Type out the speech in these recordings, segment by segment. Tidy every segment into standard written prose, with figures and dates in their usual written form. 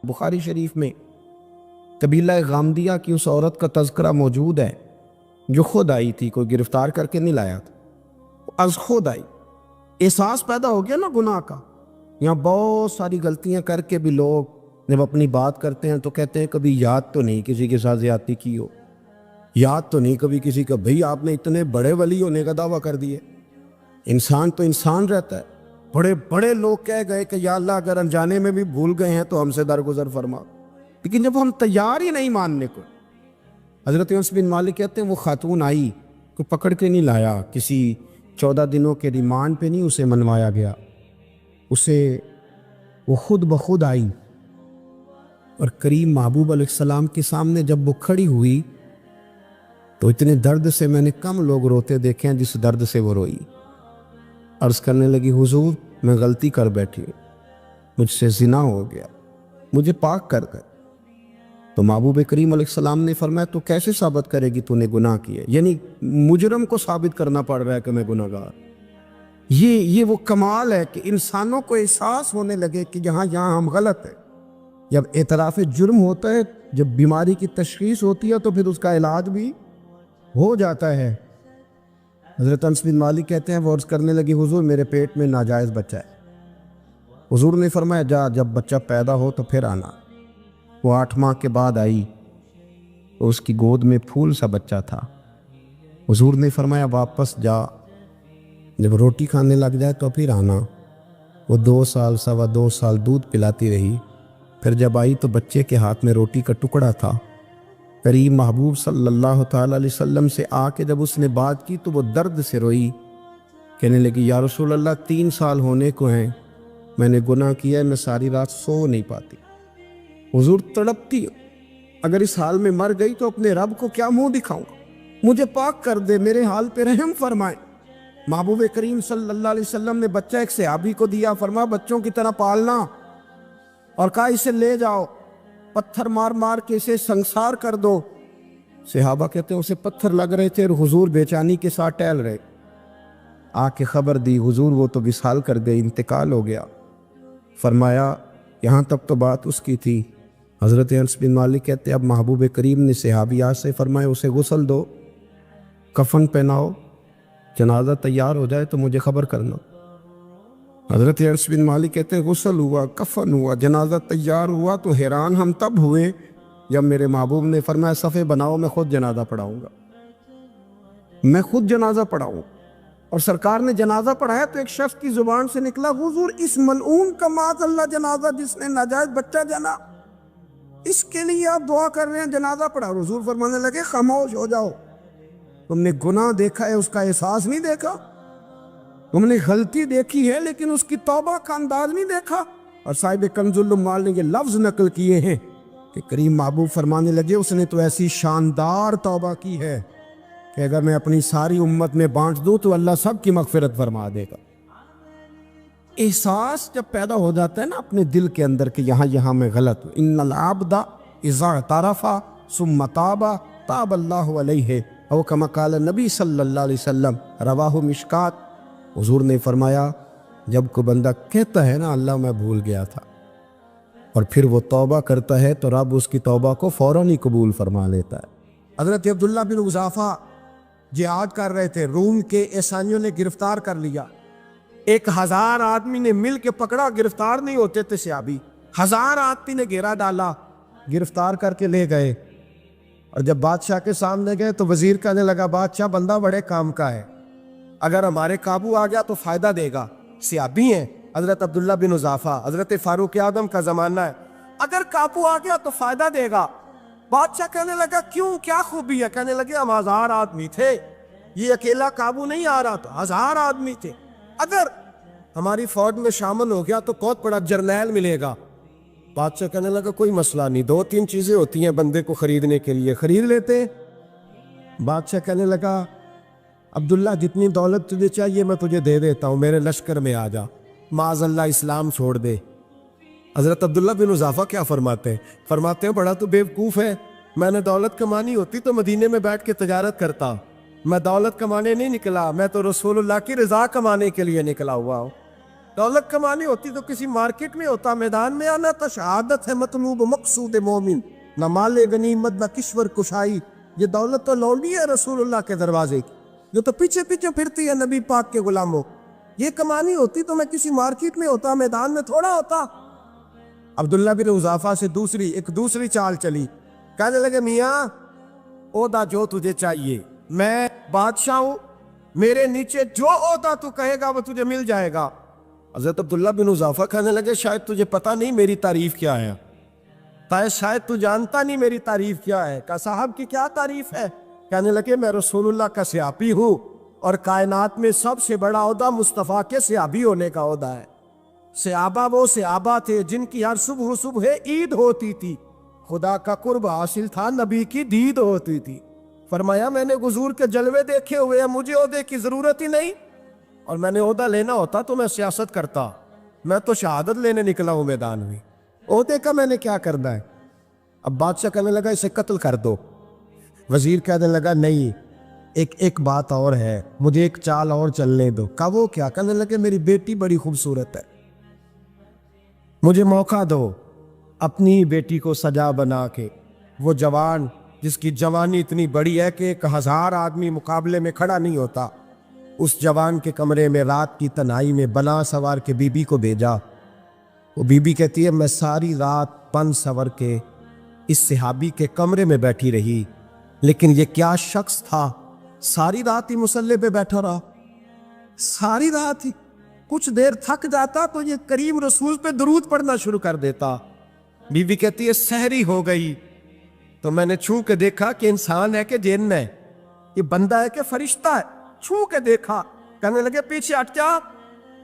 بخاری شریف میں قبیلہ غامدیہ کی اس عورت کا تذکرہ موجود ہے جو خود آئی تھی، کوئی گرفتار کر کے نہیں لایا تھا، از خود آئی۔ احساس پیدا ہو گیا نا گناہ کا۔ یہاں بہت ساری غلطیاں کر کے بھی لوگ جب اپنی بات کرتے ہیں تو کہتے ہیں کبھی یاد تو نہیں کسی کے ساتھ زیادتی کی ہو، یاد تو نہیں کبھی کسی کا، بھئی آپ نے اتنے بڑے ولی ہونے کا دعویٰ کر دیے۔ انسان تو انسان رہتا ہے۔ بڑے بڑے لوگ کہہ گئے کہ یا اللہ اگر انجانے میں بھی بھول گئے ہیں تو ہم سے درگزر فرما، لیکن جب ہم تیار ہی نہیں ماننے کو۔ حضرت انس بن مالک کہتے ہیں وہ خاتون آئی، کوئی پکڑ کے نہیں لایا، کسی 14 دنوں کے ریمانڈ پہ نہیں اسے منوایا گیا، اسے وہ خود بخود آئی، اور کریم محبوب علیہ السلام کے سامنے جب وہ کھڑی ہوئی تو اتنے درد سے میں نے کم لوگ روتے دیکھے ہیں جس درد سے وہ روئی۔ عرض کرنے لگی حضور میں غلطی کر بیٹھی ہوں، مجھ سے زنا ہو گیا، مجھے پاک کر گئے۔ تو محبوب کریم علیہ السلام نے فرمایا تو کیسے ثابت کرے گی تو نے گناہ کیے؟ یعنی مجرم کو ثابت کرنا پڑ رہا ہے کہ میں گناہ گار۔ یہ وہ کمال ہے کہ انسانوں کو احساس ہونے لگے کہ یہاں ہم غلط ہیں۔ جب اعتراف جرم ہوتا ہے، جب بیماری کی تشخیص ہوتی ہے تو پھر اس کا علاج بھی ہو جاتا ہے۔ حضرت انس بن مالک کہتے ہیں وہ عرض کرنے لگی حضور میرے پیٹ میں ناجائز بچہ ہے۔ حضور نے فرمایا جا جب بچہ پیدا ہو تو پھر آنا۔ وہ 8 ماہ کے بعد آئی تو اس کی گود میں پھول سا بچہ تھا۔ حضور نے فرمایا واپس جا، جب روٹی کھانے لگ جائے تو پھر آنا۔ وہ 2 سال 2.25 سال دودھ پلاتی رہی، پھر جب آئی تو بچے کے ہاتھ میں روٹی کا ٹکڑا تھا۔ کریم محبوب صلی اللہ تعالیٰ علیہ وسلم سے آ کے جب اس نے بات کی تو وہ درد سے روئی، کہنے لگی یا رسول اللہ 3 سال ہونے کو ہیں، میں نے گناہ کیا ہے، میں ساری رات سو نہیں پاتی۔ حضور تڑپتی اگر اس حال میں مر گئی تو اپنے رب کو کیا منہ دکھاؤں گا، مجھے پاک کر دے، میرے حال پہ رحم فرمائے۔ محبوب کریم صلی اللہ علیہ وسلم نے بچہ ایک صحابی کو دیا، فرمایا بچوں کی طرح پالنا، اور کہا اسے لے جاؤ، پتھر مار مار کے اسے سنسار کر دو۔ صحابہ کہتے ہیں اسے پتھر لگ رہے تھے اور حضور بے چینی کے ساتھ ٹہل رہے۔ آ کے خبر دی حضور وہ تو وصال کر گئے، انتقال ہو گیا۔ فرمایا یہاں تک تو بات اس کی تھی۔ حضرت انس بن مالک کہتے ہیں اب محبوب کریم نے صحابیات سے فرمایا اسے غسل دو، کفن پہناؤ، جنازہ تیار ہو جائے تو مجھے خبر کرنا۔ حضرت انس بن مالک کہتے ہیں غسل ہوا، کفن ہوا، جنازہ تیار ہوا تو حیران ہم تب ہوئے جب میرے محبوب نے فرمایا صفے بناؤ میں خود جنازہ پڑھاؤں گا، میں خود جنازہ پڑھاؤں۔ اور سرکار نے جنازہ پڑھایا تو ایک شخص کی زبان سے نکلا حضور اس ملعون کا معاذ اللہ جنازہ جس نے ناجائز بچہ جنا، اس کے لیے آپ دعا کر رہے ہیں، جنازہ پڑھا۔ حضور فرمانے لگے خاموش ہو جاؤ، تم نے گناہ دیکھا ہے، اس کا احساس نہیں دیکھا، تم نے غلطی دیکھی ہے لیکن اس کی توبہ کا انداز نہیں دیکھا۔ اور صاحب کنز العمال نے یہ لفظ نقل کیے ہیں کہ کریم محبوب فرمانے لگے اس نے تو ایسی شاندار توبہ کی ہے کہ اگر میں اپنی ساری امت میں بانٹ دوں تو اللہ سب کی مغفرت فرما دے گا۔ احساس جب پیدا ہو جاتا ہے نا اپنے دل کے اندر کہ یہاں میں غلط ہوں، ان العبد اذا اعترف ثم تاب تاب اللہ علیہ او کما قال نبی صلی اللہ علیہ وسلم، رواہ مشکات۔ حضور نے فرمایا جب کوئی بندہ کہتا ہے نا اللہ میں بھول گیا تھا، اور پھر وہ توبہ کرتا ہے تو رب اس کی توبہ کو فوراً ہی قبول فرما لیتا ہے۔ حضرت عبداللہ بن حذافہ جہاد کر رہے تھے، روم کے عیسائیوں نے گرفتار کر لیا، 1000 آدمی نے مل کے پکڑا، گرفتار نہیں ہوتے تھے صحابی، 1000 آدمی نے گھیرا ڈالا، گرفتار کر کے لے گئے۔ اور جب بادشاہ کے سامنے گئے تو وزیر کہنے لگا بادشاہ بندہ بڑے کام کا ہے، اگر ہمارے قابو آ گیا تو فائدہ دے گا، صحابی ہیں حضرت عبداللہ بن حذافہ، حضرت فاروق اعظم کا زمانہ ہے، اگر قابو آ گیا تو فائدہ دے گا۔ بادشاہ کہنے لگا کیوں، کیا خوبی ہے؟ کہنے لگے ہم 1000 آدمی تھے، یہ اکیلا قابو نہیں آ رہا، تو 1000 آدمی تھے، اگر ہماری فوج میں شامل ہو گیا تو بہت بڑا جرنیل ملے گا۔ بادشاہ کہنے لگا کوئی مسئلہ نہیں، 2-3 چیزیں ہوتی ہیں بندے کو خریدنے کے لیے، خرید لیتے۔ بادشاہ کہنے لگا عبداللہ جتنی دولت تجھے چاہیے میں تجھے دے دیتا ہوں، میرے لشکر میں آ جا، معاذ اللہ اسلام چھوڑ دے۔ حضرت عبداللہ بن حذافہ کیا فرماتے ہیں بڑا تو بیوقوف ہے، میں نے دولت کمانی ہوتی تو مدینے میں بیٹھ کے تجارت کرتا، میں دولت کمانے نہیں نکلا، میں تو رسول اللہ کی رضا کمانے کے لیے نکلا ہوا ہوں۔ دولت کمانی ہوتی تو کسی مارکیٹ میں ہوتا، میدان میں آنا تھا۔ شہادت ہے مطلوب مقصود مومن، نہ مال غنیمت نہ کشور کشائی۔ یہ دولت تو لونڈی ہے رسول اللہ کے دروازے کی، جو تو پیچھے پیچھے پھرتی ہے نبی پاک کے غلاموں۔ یہ کمانی ہوتی تو میں کسی مارکیٹ میں ہوتا، میدان میں تھوڑا ہوتا۔ عبداللہ بن حذافہ سے دوسری چال چلی۔ کہنے لگے میاں عہدہ جو تجھے چاہیے، میں بادشاہ ہوں، میرے نیچے جو عہدہ تو کہے گا وہ تجھے مل جائے گا۔ حضرت عبداللہ بن حذافہ کہنے لگے شاید تجھے پتہ نہیں میری تعریف کیا ہے، شاید تو جانتا نہیں میری تعریف کیا ہے۔ کہا صاحب کی کیا تعریف ہے؟ کہنے لگے میں رسول اللہ کا صحابی ہوں، اور کائنات میں سب سے بڑا عہدہ مصطفیٰ کے صحابی ہونے کا عہدہ ہے۔ صحابہ وہ صحابہ تھے جن کی ہر صبح عید ہوتی تھی، خدا کا قرب حاصل تھا، نبی کی دید ہوتی تھی۔ فرمایا میں نے حضور کے جلوے دیکھے ہوئے ہیں، مجھے عہدے کی ضرورت ہی نہیں، اور میں نے عہدہ لینا ہوتا تو میں سیاست کرتا، میں تو شہادت لینے نکلا ہوں میدان میں، عہدے کا میں نے کیا کرنا ہے؟ اب بادشاہ کہنے لگا اسے قتل کر دو۔ وزیر کہنے لگا نہیں، ایک بات اور ہے، مجھے ایک چال اور چلنے دو۔ کہا وہ کیا؟ کہنے لگے میری بیٹی بڑی خوبصورت ہے، مجھے موقع دو اپنی بیٹی کو سجا بنا کے، وہ جوان جس کی جوانی اتنی بڑی ہے کہ 1000 آدمی مقابلے میں کھڑا نہیں ہوتا، اس جوان کے کمرے میں رات کی تنہائی میں بنا سوار کے بی بی کو بھیجا۔ وہ بی بی کہتی ہے میں ساری رات بن سور کے اس صحابی کے کمرے میں بیٹھی رہی، لیکن یہ کیا شخص تھا، ساری رات ہی مصلے پہ بیٹھا رہا، ساری رات ہی۔ کچھ دیر تھک جاتا تو یہ کریم رسول پہ درود پڑھنا شروع کر دیتا۔ بی بی کہتی ہے سحری ہو گئی تو میں نے چھو کے دیکھا کہ انسان ہے کہ جن ہے، یہ بندہ ہے کہ فرشتہ ہے، چھو کے دیکھا۔ کہنے لگے پیچھے ہٹ جا۔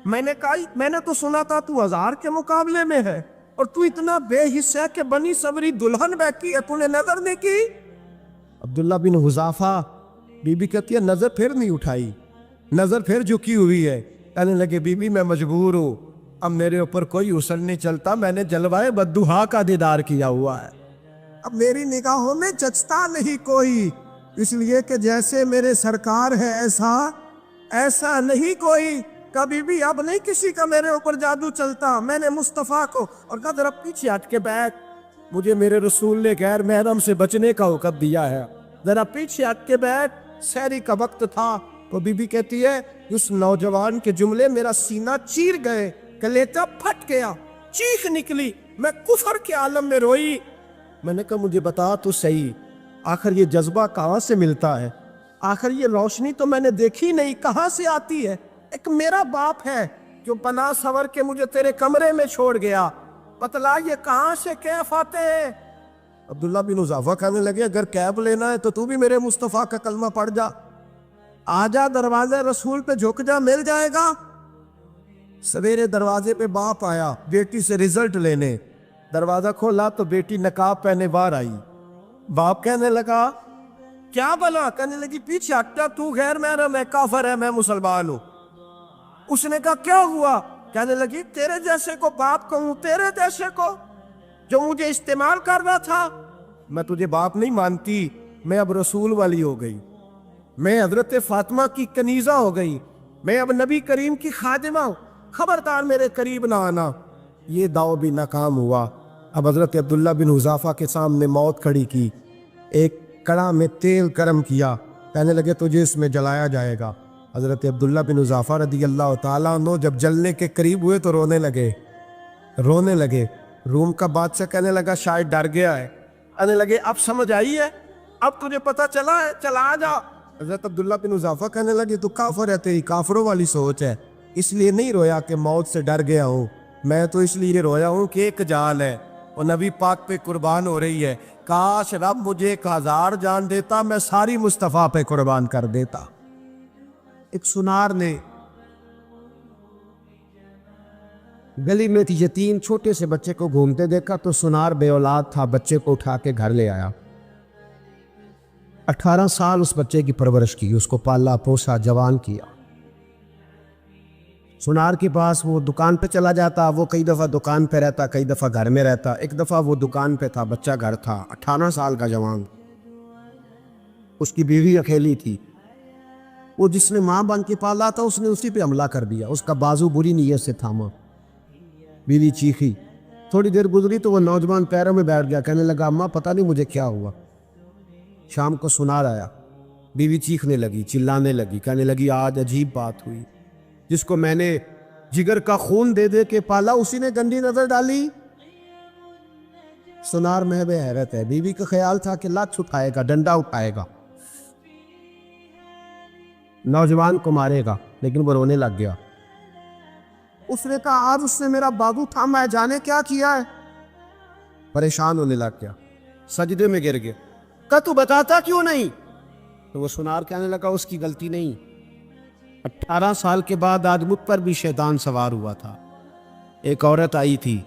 میں نے کہا میں نے تو سنا تھا تو 1000 کے مقابلے میں ہے، اور تو اتنا بے حس ہے کہ بنی صبری دلہن بیٹھی ہے، تو نے نظر نہیں کی؟ عبداللہ بن حذافہ، بی بی کہتی ہے نظر پھر نہیں اٹھائی، نظر پھر جھکی ہوئی ہے۔ کہنے لگے بی بی میں مجبور ہوں، اب میرے اوپر کوئی حسن نہیں چلتا، میں نے جلوائے بدوہا کا دیدار کیا ہوا ہے، اب میری نگاہوں میں جچتا نہیں کوئی، اس لیے کہ جیسے میرے سرکار ہے ایسا نہیں کوئی، کبھی بھی اب نہیں کسی کا میرے اوپر جادو چلتا۔ میں نے مصطفیٰ کو اور کہا ذرا پیچھے ہٹ کے بیٹھ، مجھے میرے رسول نے غیر محرم سے بچنے کا حکم دیا ہے، ذرا پیچھے ہٹ کے بیٹھ۔ سحری کا وقت تھا تو بی بی کہتی ہے اس نوجوان کے جملے میرا سینہ چیر گئے، کلیجہ پھٹ گیا، چیخ نکلی، میں کفر کے عالم میں روئی۔ میں نے کہا مجھے بتا تو صحیح، آخر یہ جذبہ کہاں سے ملتا ہے؟ آخر یہ روشنی تو میں نے دیکھی نہیں، کہاں سے آتی ہے؟ ایک میرا باپ ہے جو بنا سور کے مجھے تیرے کمرے میں چھوڑ گیا، بتلا یہ کہاں سے کیف آتے ہیں؟ عبداللہ بن حذافہ کہنے لگے اگر کیف لینا ہے تو بھی میرے مصطفیٰ کا کلمہ پڑھ جا، آ جا دروازے رسول پہ جھک جا، مل جائے گا۔ سویرے دروازے پہ باپ آیا بیٹی سے رزلٹ لینے، دروازہ کھولا تو بیٹی نقاب پہنے باہر آئی۔ باپ کہنے لگا کیا بلا؟ کہنے لگی پیچھے ہٹا، تو غیر محرم ہے، کافر ہے، میں مسلمان ہوں۔ اس نے کہا کیا ہوا؟ کہنے لگی تیرے جیسے کو باپ کہوں، تیرے جیسے کو جو مجھے استعمال کر رہا تھا؟ میں تجھے باپ نہیں مانتی، میں اب رسول والی ہو گئی، میں حضرت فاطمہ کی کنیزہ ہو گئی، میں اب نبی کریم کی خادمہ ہوں، خبردار میرے قریب نہ آنا۔ یہ داؤ بھی ناکام ہوا۔ اب حضرت عبداللہ بن حذافہ کے سامنے موت کھڑی کی، ایک کڑا میں تیل گرم کیا، کہنے لگے تجھے اس میں جلایا جائے گا۔ حضرت عبداللہ بن حذافہ رضی اللہ تعالیٰ عنہ جب جلنے کے قریب ہوئے تو رونے لگے۔ روم کا بادشاہ کہنے لگا شاید ڈر گیا ہے، کہنے لگے اب سمجھ آئی ہے، اب تجھے پتہ چلا ہے، چلا جا۔ حضرت عبداللہ بن حذافہ کہنے لگے تو کافر ہے، تیری کافروں والی سوچ ہے، اس لیے نہیں رویا کہ موت سے ڈر گیا ہوں، میں تو اس لیے رویا ہوں کہ ایک جان ہے وہ نبی پاک پہ قربان ہو رہی ہے، کاش رب مجھے 1000 جان دیتا، میں ساری مصطفیٰ پہ قربان کر دیتا۔ ایک سنار نے گلی میں یتیم چھوٹے سے بچے کو گھومتے دیکھا تو سنار بے اولاد تھا، بچے کو اٹھا کے گھر لے آیا، 18 سال اس بچے کی پرورش کی، اس کو پالا پوسا، جوان کیا۔ سنار کے پاس وہ دکان پہ چلا جاتا، وہ کئی دفعہ دکان پہ رہتا، کئی دفعہ گھر میں رہتا۔ ایک دفعہ وہ دکان پہ تھا، بچہ گھر تھا، 18 سال کا جوان، اس کی بیوی اکیلی تھی۔ وہ جس نے ماں بن کے پالا تھا اس نے اسی پہ حملہ کر دیا، اس کا بازو بری نیت سے تھاما۔ بیوی چیخی، تھوڑی دیر گزری تو وہ نوجوان پیروں میں بیٹھ گیا، کہنے لگا اماں پتہ نہیں مجھے کیا ہوا۔ شام کو سنار آیا، بیوی چیخنے لگی، چلانے لگی، کہنے لگی آج عجیب بات ہوئی، جس کو میں نے جگر کا خون دے دے کے پالا اسی نے گندی نظر ڈالی۔ سنار محب حیرت ہے، بیوی کا خیال تھا کہ لات اٹھائے گا، ڈنڈا اٹھائے گا، نوجوان کو مارے گا، لیکن وہ رونے لگ گیا۔ اس نے کہا آج اس نے میرا بازو تھاما ہے، جانے کیا کیا ہے۔ پریشان ہونے لگ گیا، سجدے میں گر گیا، کہا تو بتاتا کیوں نہیں؟ تو وہ سنار کہنے لگا اس کی غلطی نہیں، 18 سال کے بعد آج مجھ پر بھی شیطان سوار ہوا تھا۔ ایک عورت آئی تھی،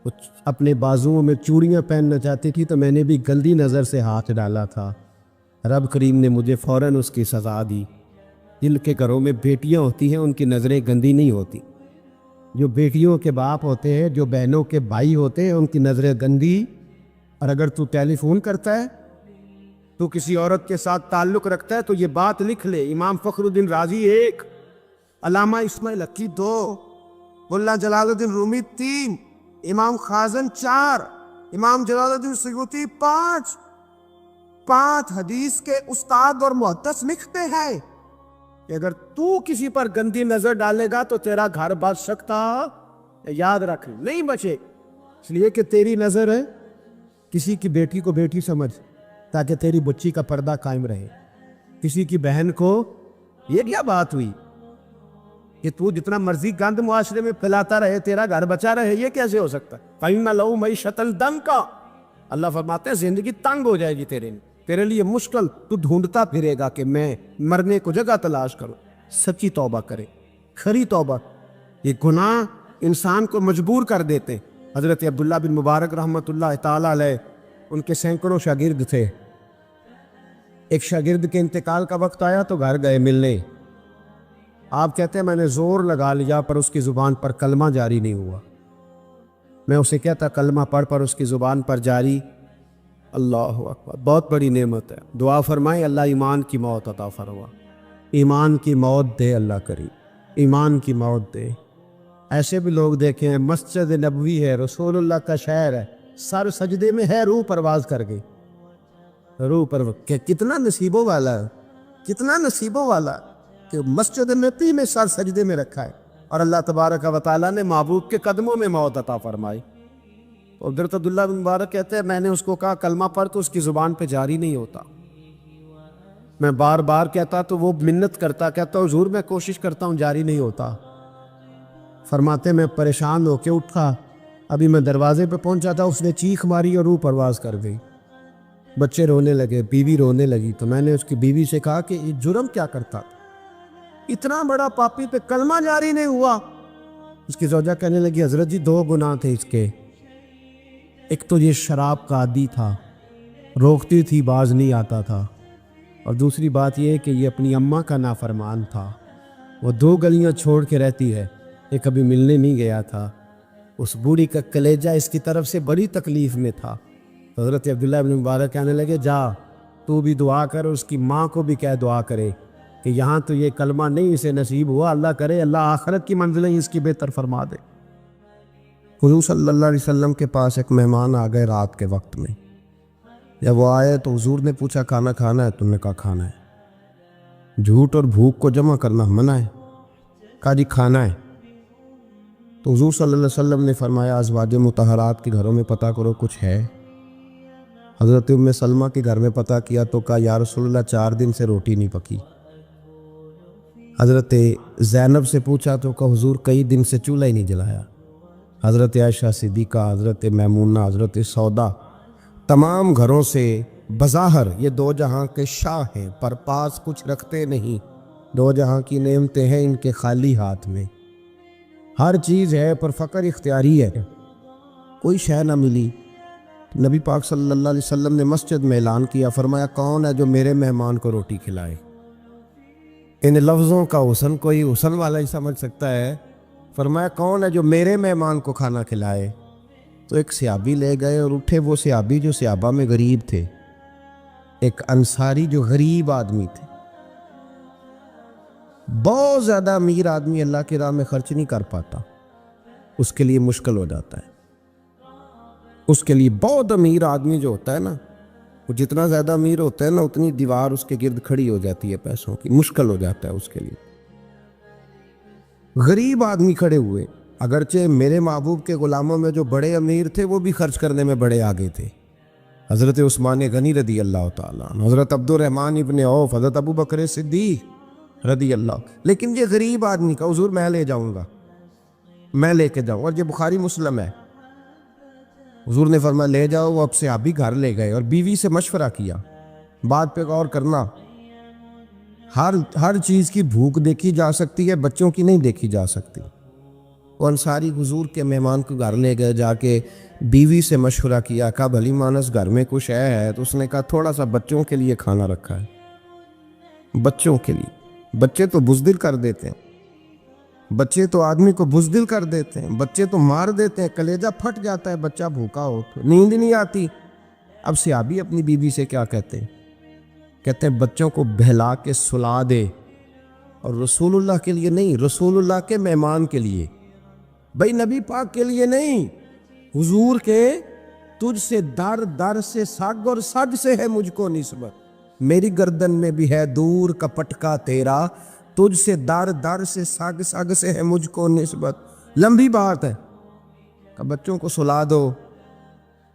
وہ اپنے بازوؤں میں چوڑیاں پہننا چاہتی تھی تو میں نے بھی گندی نظر سے ہاتھ ڈالا تھا، رب کریم نے مجھے فوراً اس کی سزا دی۔ جن کے گھروں میں بیٹیاں ہوتی ہیں ان کی نظریں گندی نہیں ہوتی، جو بیٹیوں کے باپ ہوتے ہیں، جو بہنوں کے بھائی ہوتے ہیں، ان کی نظریں گندی۔ اور اگر تو ٹیلی فون کرتا ہے، تو کسی عورت کے ساتھ تعلق رکھتا ہے تو یہ بات لکھ لے، امام فخر الدین رازی 1، علامہ اسماعیل حقی 2، ملا جلال الدین رومی 3، امام خازن 4، امام جلال الدین سیوطی 5 حدیث کے استاد اور محدث لکھتے ہیں کہ اگر تو کسی پر گندی نظر ڈالے گا تو تیرا گھر بچ سکتا، یاد رکھ نہیں بچے، اس لیے کہ تیری نظر ہے، کسی کی بیٹی کو بیٹی سمجھ تاکہ تیری بچی کا پردہ قائم رہے، کسی کی بہن کو، یہ کیا بات ہوئی کہ تو جتنا مرضی گند معاشرے میں پھیلاتا رہے تیرا گھر بچا رہے، یہ کیسے ہو سکتا ہے؟ فَإِنَّ لَهُ مَعِيشَةً ضَنْكَ، اللہ فرماتے ہیں زندگی تنگ ہو جائے گی تیرے لیے مشکل، تو ڈھونڈتا پھرے گا کہ میں مرنے کو جگہ تلاش کروں۔ سچی توبہ کرے، کھری توبہ۔ یہ گناہ انسان کو مجبور کر دیتے۔ حضرت عبداللہ بن مبارک رحمۃ اللہ تعالیٰ علیہ، ان کے سینکڑوں شاگرد تھے، ایک شاگرد کے انتقال کا وقت آیا تو گھر گئے ملنے۔ آپ کہتے ہیں میں نے زور لگا لیا پر اس کی زبان پر کلمہ جاری نہیں ہوا۔ میں اسے کہتا کلمہ پڑھ پر اس کی زبان پر جاری۔ اللہ اکبر، بہت بڑی نعمت ہے، دعا فرمائیں اللہ ایمان کی موت عطا فرما، ایمان کی موت دے اللہ کریم، ایمان کی موت دے۔ ایسے بھی لوگ دیکھیں ہیں، مسجد نبوی ہے، رسول اللہ کا شہر ہے، سر سجدے میں ہے، روح پرواز کر گئی، روح پر کتنا نصیبوں والا ہے، کتنا نصیبوں والا کہ مسجد نبوی میں سر سجدے میں رکھا ہے، اور اللہ تبارک و تعالیٰ نے محبوب کے قدموں میں موت عطا فرمائی۔ تو حضرت عبداللہ بن مبارک کہتے ہیں میں نے اس کو کہا کلمہ پڑھ تو اس کی زبان پہ جاری نہیں ہوتا، میں بار بار کہتا تو وہ منت کرتا، کہتا حضور میں کوشش کرتا ہوں جاری نہیں ہوتا۔ فرماتے میں پریشان ہو کے اٹھا، ابھی میں دروازے پہ پہنچا تھا اس نے چیخ ماری اور روح پرواز کر گئی۔ بچے رونے لگے، بیوی رونے لگی، تو میں نے اس کی بیوی سے کہا کہ یہ جرم کیا کرتا تھا، اتنا بڑا پاپی پہ کلمہ جاری نہیں ہوا۔ اس کی زوجہ کہنے لگی حضرت جی 2 گناہ تھے اس کے، ایک تو یہ شراب کا عادی تھا، روکتی تھی باز نہیں آتا تھا، اور دوسری بات یہ کہ یہ اپنی اماں کا نافرمان تھا، وہ 2 گلیاں چھوڑ کے رہتی ہے، یہ کبھی ملنے نہیں گیا تھا، اس بوڑھی کا کلیجہ اس کی طرف سے بڑی تکلیف میں تھا۔ حضرت عبداللہ بن مبارک کہنے لگے جا تو بھی دعا کر، اس کی ماں کو بھی کہہ دعا کرے کہ یہاں تو یہ کلمہ نہیں اسے نصیب ہوا، اللہ کرے اللہ آخرت کی منزلیں اس کی بہتر فرما دے۔ حضور صلی اللہ علیہ وسلم کے پاس ایک مہمان آ گئے رات کے وقت میں، جب وہ آئے تو حضور نے پوچھا کھانا کھانا ہے؟ تم نے کہا کھانا ہے۔ جھوٹ اور بھوک کو جمع کرنا منع ہے، کہا جی کھانا ہے۔ تو حضور صلی اللہ علیہ وسلم نے فرمایا ازواج مطہرات کے گھروں میں پتہ کرو کچھ ہے۔ حضرت ام سلمہ کے گھر میں پتہ کیا تو کہا یا رسول اللہ 4 دن سے روٹی نہیں پکی۔ حضرت زینب سے پوچھا تو کہا حضور کئی دن سے چولہا ہی نہیں جلایا۔ حضرت عائشہ صدیقہ، حضرت میمونہ، حضرت سودا، تمام گھروں سے بظاہر یہ 2 جہاں کے شاہ ہیں پر پاس کچھ رکھتے نہیں، 2 جہاں کی نعمتیں ہیں ان کے خالی ہاتھ میں، ہر چیز ہے پر فقر اختیاری ہے، کوئی شے نہ ملی۔ نبی پاک صلی اللہ علیہ وسلم نے مسجد میں اعلان کیا، فرمایا کون ہے جو میرے مہمان کو روٹی کھلائے؟ ان لفظوں کا حسن کوئی حسن والا ہی سمجھ سکتا ہے۔ فرمایا کون ہے جو میرے مہمان کو کھانا کھلائے؟ تو ایک صحابی لے گئے اور اٹھے، وہ صحابی جو صحابہ میں غریب تھے، ایک انصاری جو غریب آدمی تھے، بہت زیادہ امیر آدمی اللہ کی راہ میں خرچ نہیں کر پاتا، اس کے لیے مشکل ہو جاتا ہے۔ اس کے لیے بہت امیر آدمی جو ہوتا ہے نا، وہ جتنا زیادہ امیر ہوتا ہے نا، اتنی دیوار اس کے گرد کھڑی ہو جاتی ہے پیسوں کی، مشکل ہو جاتا ہے اس کے لیے۔ غریب آدمی کھڑے ہوئے، اگرچہ میرے محبوب کے غلاموں میں جو بڑے امیر تھے وہ بھی خرچ کرنے میں بڑے آگے تھے، حضرت عثمان غنی رضی اللہ تعالیٰ عنہ، حضرت عبد الرحمن ابن عوف، حضرت ابو بکر صدیق رضی اللہ۔ لیکن یہ غریب آدمی کا حضور میں لے جاؤں گا، میں لے کے جاؤں، اور یہ بخاری مسلم ہے۔ حضور نے فرمایا لے جاؤ، وہ اب سے آپ بھی گھر لے گئے اور بیوی سے مشورہ کیا، بات پہ غور کرنا، ہر چیز کی بھوک دیکھی جا سکتی ہے، بچوں کی نہیں دیکھی جا سکتی۔ وہ انصاری حضور کے مہمان کو گھر لے گئے، جا کے بیوی سے مشورہ کیا، کہا بھلی مانس گھر میں کچھ ہے؟ تو اس نے کہا تھوڑا سا بچوں کے لیے کھانا رکھا ہے، بچوں کے لیے۔ بچے تو بزدل کر دیتے ہیں، بچے تو آدمی کو بزدل کر دیتے ہیں، بچے تو مار دیتے ہیں، کلیجہ پھٹ جاتا ہے بچہ بھوکا ہو تو، نیند نہیں آتی۔ اب صحابی اپنی بیوی سے کیا کہتے ہیں؟ کہتے ہیں بچوں کو بہلا کے سلا دے، اور رسول اللہ کے لیے نہیں، رسول اللہ کے مہمان کے لیے، بھائی نبی پاک کے لیے نہیں، حضور کے تجھ سے در در سے سگ اور سگ سے ہے مجھ کو نسبت، میری گردن میں بھی ہے دور کا پٹکا تیرا، تجھ سے در در سے سگ سگ سے ہے مجھ کو نسبت۔ لمبی بات ہے کہ بچوں کو سلا دو۔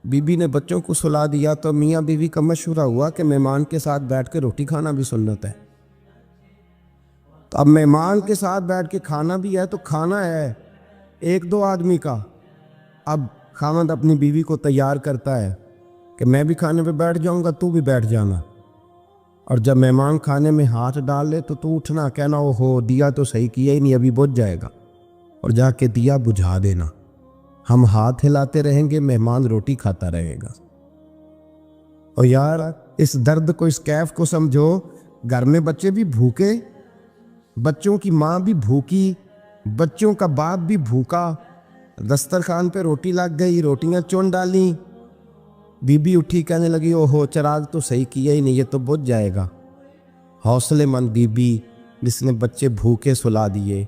بی بی نے بچوں کو سلا دیا تو میاں بیوی کا مشورہ ہوا کہ مہمان کے ساتھ بیٹھ کے روٹی کھانا بھی سنت ہے۔ تو اب مہمان کے ساتھ بیٹھ کے کھانا بھی ہے تو کھانا ہے ایک دو آدمی کا۔ اب خاوند اپنی بیوی کو تیار کرتا ہے کہ میں بھی کھانے پہ بیٹھ جاؤں گا، تو بھی بیٹھ جانا، اور جب مہمان کھانے میں ہاتھ ڈال لے تو اٹھنا، کہنا او ہو دیا تو صحیح کیا ہی نہیں، ابھی بجھ جائے گا، اور جا کے دیا بجھا دینا۔ ہم ہاتھ ہلاتے رہیں گے، مہمان روٹی کھاتا رہے گا۔ اور یار اس درد کو، اس کیف کو سمجھو، گھر میں بچے بھی بھوکے، بچوں کی ماں بھی بھوکی، بچوں کا باپ بھی بھوکا، دسترخوان پہ روٹی لگ گئی، روٹیاں چون ڈالیں، بی بی اٹھی کہنے لگی او ہو چراغ تو صحیح کیا ہی نہیں، یہ تو بجھ جائے گا۔ حوصلے مند بی بی جس نے بچے بھوکے سلا دیے،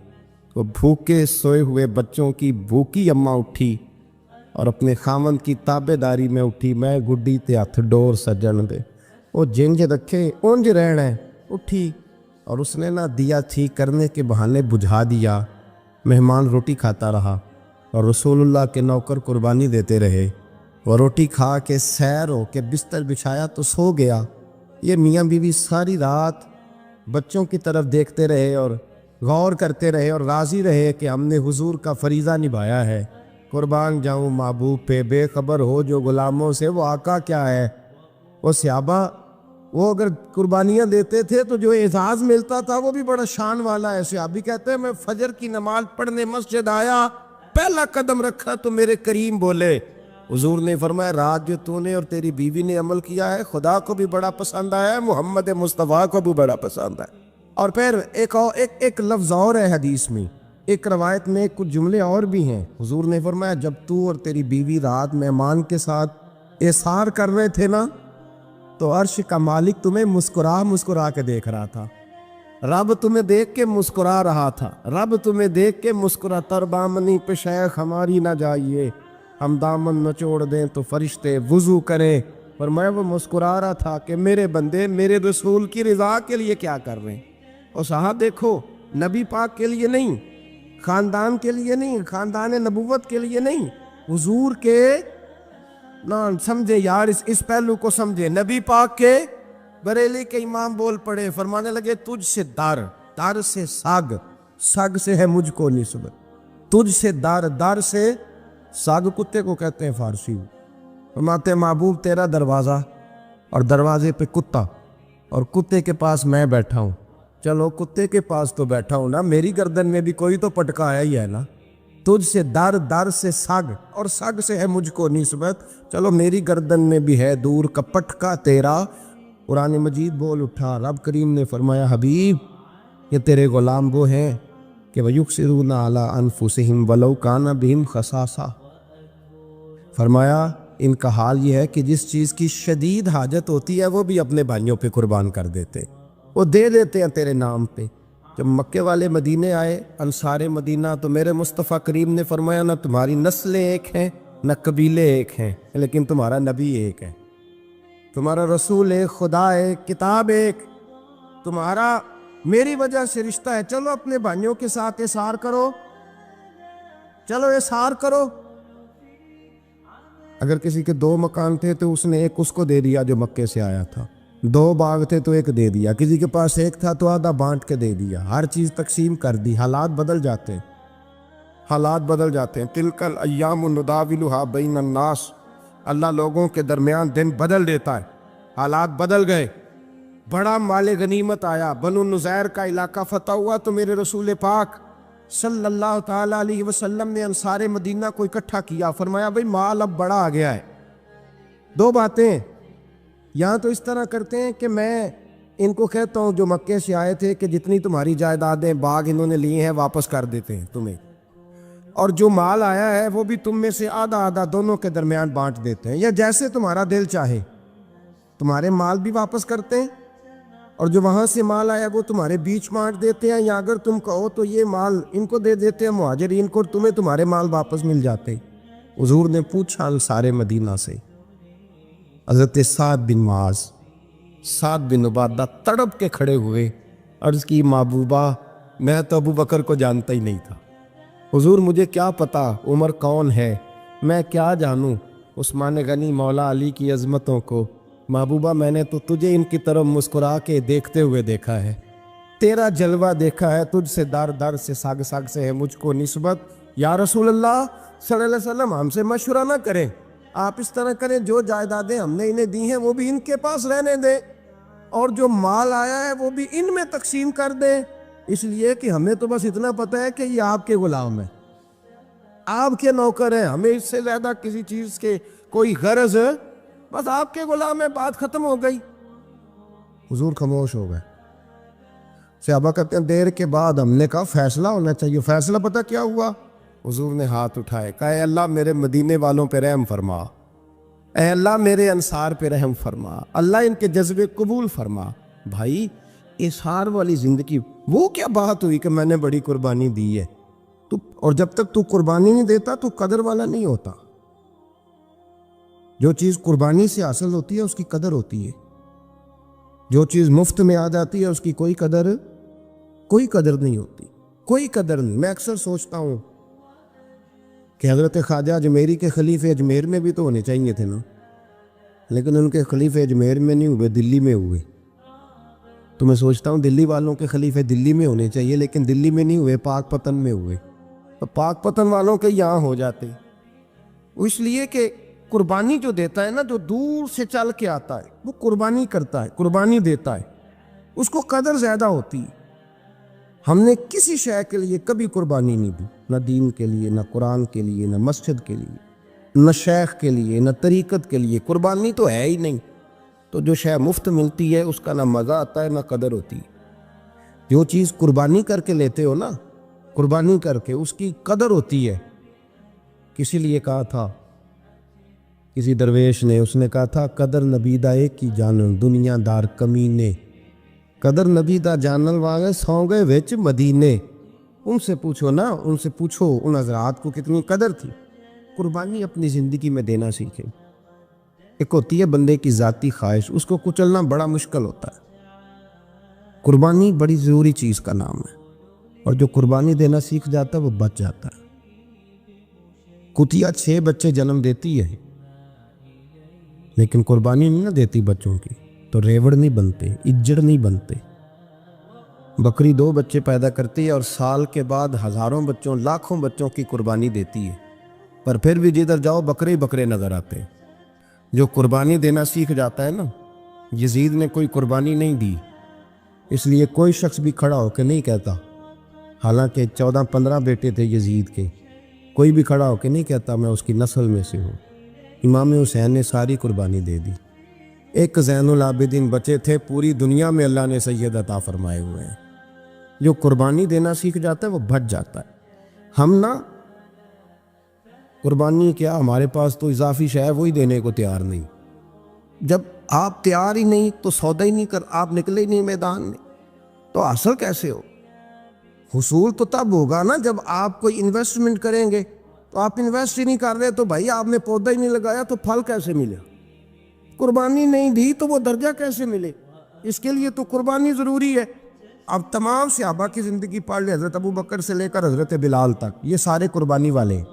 وہ بھوکے سوئے ہوئے بچوں کی بھوکی اماں اٹھی اور اپنے خاوند کی تابع داری میں اٹھی، میں گڈی تے ہتھ ڈور سجن دے، وہ جنج رکھے اونج رہنا ہے، اٹھی اور اس نے نہ دیا ٹھیک کرنے کے بہانے بجھا دیا۔ مہمان روٹی کھاتا رہا اور رسول اللہ کے نوکر قربانی دیتے رہے، وہ روٹی کھا کے سیر ہو کے بستر بچھایا تو سو گیا۔ یہ میاں بیوی ساری رات بچوں کی طرف دیکھتے رہے اور غور کرتے رہے اور راضی رہے کہ ہم نے حضور کا فریضہ نبھایا ہے۔ قربان جاؤں محبوب پہ، بے خبر ہو جو غلاموں سے وہ آقا کیا ہے۔ وہ صحابہ وہ اگر قربانیاں دیتے تھے تو جو اعزاز ملتا تھا وہ بھی بڑا شان والا ہے۔ صحابی کہتے ہیں میں فجر کی نماز پڑھنے مسجد آیا، پہلا قدم رکھا تو میرے کریم بولے، حضور نے فرمایا رات جو تو نے اور تیری بیوی نے عمل کیا ہے خدا کو بھی بڑا پسند آیا ہے، محمد مصطفیٰ کو بھی بڑا پسند ہے۔ اور پھر ایک لفظ اور ہے حدیث میں، ایک روایت میں کچھ جملے اور بھی ہیں۔ حضور نے فرمایا جب تو اور تیری بیوی رات مہمان کے ساتھ احسار کر رہے تھے نا، تو عرش کا مالک تمہیں مسکرا کے دیکھ رہا تھا، رب تمہیں دیکھ کے مسکرا رہا تھا، رب تمہیں دیکھ کے مسکرا، تر بامنی پہ شیخ ہماری نہ جائیے، ہم دامن نچوڑ دیں تو فرشتے وضو کریں۔ اور میں وہ مسکرا رہا تھا کہ میرے بندے میرے رسول کی رضا کے لیے کیا کر رہے ہیں۔ اور صاحب دیکھو، نبی پاک کے لیے نہیں، خاندان کے لیے نہیں، خاندان نبوت کے لیے نہیں، حضور کے نہ سمجھے یار، اس پہلو کو سمجھے۔ نبی پاک کے بریلی کے امام بول پڑے، فرمانے لگے تجھ سے در سے سگ سے ہے مجھ کو نسبت، تجھ سے در سے سگ کتے کو کہتے ہیں فارسی میں۔ فرماتے ہیں محبوب تیرا دروازہ اور دروازے پہ کتا، اور کتے کے پاس میں بیٹھا ہوں، چلو کتے کے پاس تو بیٹھا ہوں نا، میری گردن میں بھی کوئی تو پٹکا آیا ہی ہے نا، تجھ سے در سے سگ اور سگ سے ہے مجھ کو نسبت، چلو میری گردن میں بھی ہے دور کا پٹکا تیرا۔ قرآن مجید بول اٹھا، رب کریم نے فرمایا حبیب یہ تیرے غلام وہ ہیں کہ وَيُكْسِرُونَ عَلَىٰ أَنفُسِهِمْ وَلَوْ كَانَ بِهِمْ خَصَاصَةٌ، فرمایا ان کا حال یہ ہے کہ جس چیز کی شدید حاجت ہوتی ہے وہ بھی اپنے بھائیوں پہ قربان کر دیتے، وہ دے دیتے ہیں تیرے نام پہ، جب مکے والے مدینے آئے انصار مدینہ تو میرے مصطفیٰ کریم نے فرمایا نہ تمہاری نسلیں ایک ہیں نہ قبیلے ایک ہیں، لیکن تمہارا نبی ایک ہے، تمہارا رسول ایک، خدا ایک، کتاب ایک، تمہارا میری وجہ سے رشتہ ہے۔ چلو اپنے بھائیوں کے ساتھ احسار کرو، چلو احسار کرو۔ اگر کسی کے 2 مکان تھے تو اس نے ایک اس کو دے دیا جو مکے سے آیا تھا، 2 باغ تھے تو ایک دے دیا، کسی کے پاس ایک تھا تو آدھا بانٹ کے دے دیا، ہر چیز تقسیم کر دی۔ حالات بدل جاتے ہیں، حالات بدل جاتے ہیں۔ تلک الایام نداولها بین الناس، اللہ لوگوں کے درمیان دن بدل دیتا ہے، حالات بدل گئے۔ بڑا مال غنیمت آیا، بنو نذیر کا علاقہ فتح ہوا تو میرے رسول پاک صلی اللہ تعالیٰ علیہ وسلم نے انصار مدینہ کو اکٹھا کیا، فرمایا بھئی مال اب بڑا آ گیا ہے۔ 2 باتیں یہاں تو اس طرح کرتے ہیں کہ میں ان کو کہتا ہوں جو مکے سے آئے تھے کہ جتنی تمہاری جائیدادیں باغ انہوں نے لیے ہیں واپس کر دیتے ہیں تمہیں، اور جو مال آیا ہے وہ بھی تم میں سے آدھا آدھا دونوں کے درمیان بانٹ دیتے ہیں، یا جیسے تمہارا دل چاہے تمہارے مال بھی واپس کرتے ہیں، اور جو وہاں سے مال آیا وہ تمہارے بیچ بانٹ دیتے ہیں، یا اگر تم کہو تو یہ مال ان کو دے دیتے ہیں مہاجرین کو، تمہیں تمہارے مال واپس مل جاتے۔ حضور نے پوچھا انصار مدینہ سے، حضرت سعد بن معاذ، سعد بن عبادہ تڑپ کے کھڑے ہوئے، عرض کی محبوبہ میں تو ابو بکر کو جانتا ہی نہیں تھا، حضور مجھے کیا پتا عمر کون ہے، میں کیا جانوں عثمان غنی مولا علی کی عظمتوں کو، محبوبہ میں نے تو تجھے ان کی طرف مسکرا کے دیکھتے ہوئے دیکھا ہے، تیرا جلوہ دیکھا ہے، تجھ سے در در سے ساگ ساگ سے ہے مجھ کو نسبت، یا رسول اللہ صلی اللہ علیہ وسلم ہم سے مشورہ نہ کریں، آپ اس طرح کریں جو جائیدادیں ہم نے انہیں دی ہیں وہ بھی ان کے پاس رہنے دیں، اور جو مال آیا ہے وہ بھی ان میں تقسیم کر دیں، اس لیے کہ ہمیں تو بس اتنا پتہ ہے کہ یہ آپ کے غلام ہیں، آپ کے نوکر ہیں، ہمیں اس سے زیادہ کسی چیز کے کوئی غرض ہے، بس آپ کے غلام ہے، بات ختم ہو گئی۔ حضور خاموش ہو گئے۔ صحابہ کہتے ہیں دیر کے بعد ہم نے کہا فیصلہ ہونا چاہیے، فیصلہ پتہ کیا ہوا؟ حضور نے ہاتھ اٹھائے، کہا اے اللہ میرے مدینے والوں پہ رحم فرما، اے اللہ میرے انصار پہ رحم فرما، اللہ ان کے جذبے قبول فرما۔ بھائی اظہار والی زندگی، وہ کیا بات ہوئی کہ میں نے بڑی قربانی دی ہے، اور جب تک تو قربانی نہیں دیتا تو قدر والا نہیں ہوتا۔ جو چیز قربانی سے حاصل ہوتی ہے اس کی قدر ہوتی ہے، جو چیز مفت میں آ جاتی ہے اس کی کوئی قدر نہیں ہوتی، کوئی قدر نہیں۔ میں اکثر سوچتا ہوں کہ حضرت خواجہ اجمیری کے خلیفے اجمیر میں بھی تو ہونے چاہیے تھے نا، لیکن ان کے خلیفے اجمیر میں نہیں ہوئے، دلی میں ہوئے۔ تو میں سوچتا ہوں دلی والوں کے خلیفے دلی میں ہونے چاہیے، لیکن دلی میں نہیں ہوئے، پاک پتن میں ہوئے۔ تو پاک پتن والوں کے یہاں ہو جاتے، اس لیے کہ قربانی جو دیتا ہے نا، جو دور سے چل کے آتا ہے وہ قربانی کرتا ہے، قربانی دیتا ہے، اس کو قدر زیادہ ہوتی ہے۔ ہم نے کسی شے کے لیے کبھی قربانی نہیں دی، نہ دین کے لیے، نہ قرآن کے لیے، نہ مسجد کے لیے، نہ شیخ کے لیے، نہ طریقت کے لیے، قربانی تو ہے ہی نہیں۔ تو جو شے مفت ملتی ہے اس کا نہ مزہ آتا ہے نہ قدر ہوتی ہے۔ جو چیز قربانی کر کے لیتے ہو نا، قربانی کر کے، اس کی قدر ہوتی ہے۔ کسی لیے کہا تھا کسی درویش نے، اس نے کہا تھا قدر نبی دا ایک کی جانن دنیا دار کمینے، قدر نبی دا جانن والے سو گئے وچ مدینے۔ ان سے پوچھو نا، ان سے پوچھو ان حضرات کو کتنی قدر تھی۔ قربانی اپنی زندگی میں دینا سیکھیں۔ ایک ہوتی ہے بندے کی ذاتی خواہش، اس کو کچلنا بڑا مشکل ہوتا ہے۔ قربانی بڑی ضروری چیز کا نام ہے، اور جو قربانی دینا سیکھ جاتا ہے وہ بچ جاتا ہے۔ کتیا 6 بچے جنم دیتی ہے لیکن قربانی نہیں نہ دیتی بچوں کی، تو ریوڑ نہیں بنتے، اجڑ نہیں بنتے۔ بکری 2 بچے پیدا کرتی ہے اور سال کے بعد ہزاروں بچوں، لاکھوں بچوں کی قربانی دیتی ہے، پر پھر بھی جدھر جاؤ بکرے ہی بکرے نظر آتے ہیں۔ جو قربانی دینا سیکھ جاتا ہے نا، یزید نے کوئی قربانی نہیں دی، اس لیے کوئی شخص بھی کھڑا ہو کے نہیں کہتا، حالانکہ 14-15 بیٹے تھے یزید کے، کوئی بھی کھڑا ہو کے نہیں کہتا میں اس کی نسل میں سے ہوں۔ امام حسین نے ساری قربانی دے دی۔ ایک زین العابدین بچے تھے، پوری دنیا میں اللہ نے سید عطا فرمائے ہوئے ہیں۔ جو قربانی دینا سیکھ جاتا ہے وہ بچ جاتا ہے۔ ہم نا قربانی کیا، ہمارے پاس تو اضافی شے ہے وہی دینے کو تیار نہیں۔ جب آپ تیار ہی نہیں تو سودا ہی نہیں کر، آپ نکلے ہی نہیں میدان میں، تو حاصل کیسے ہو؟ حصول تو تب ہوگا نا جب آپ کوئی انویسٹمنٹ کریں گے. تو آپ انویسٹ ہی نہیں کر رہے تو بھائی آپ نے پودا ہی نہیں لگایا تو پھل کیسے ملے؟ قربانی نہیں دی تو وہ درجہ کیسے ملے؟ اس کے لیے تو قربانی ضروری ہے. اب تمام صحابہ کی زندگی پڑھ لیں، حضرت ابو بکر سے لے کر حضرت بلال تک، یہ سارے قربانی والے ہیں.